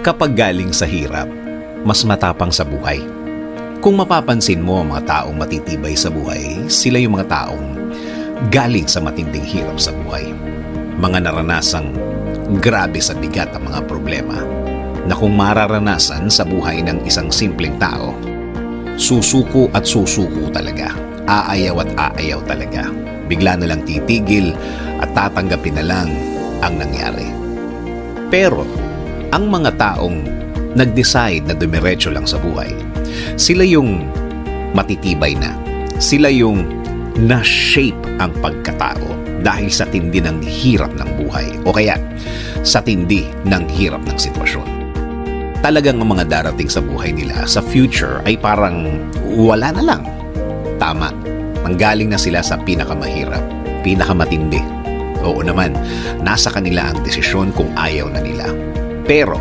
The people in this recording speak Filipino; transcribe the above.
Kapag galing sa hirap, mas matapang sa buhay. Kung mapapansin mo ang mga taong matitibay sa buhay, sila yung mga taong galing sa matinding hirap sa buhay. Mga naranasang grabe sa bigat ang mga problema na kung mararanasan sa buhay ng isang simpleng tao, susuko at susuko talaga. Aayaw at aayaw talaga. Bigla na lang titigil at tatanggapin na lang ang nangyari. Pero ang mga taong nag-decide na dumiretso lang sa buhay, sila yung matitibay na. Sila yung na-shape ang pagkatao dahil sa tindi ng hirap ng buhay o kaya sa tindi ng hirap ng sitwasyon. Talagang ang mga darating sa buhay nila sa future ay parang wala na lang. Tama, nanggaling na sila sa pinakamahirap, pinakamatindi. Oo naman, nasa kanila ang desisyon kung ayaw na nila. Pero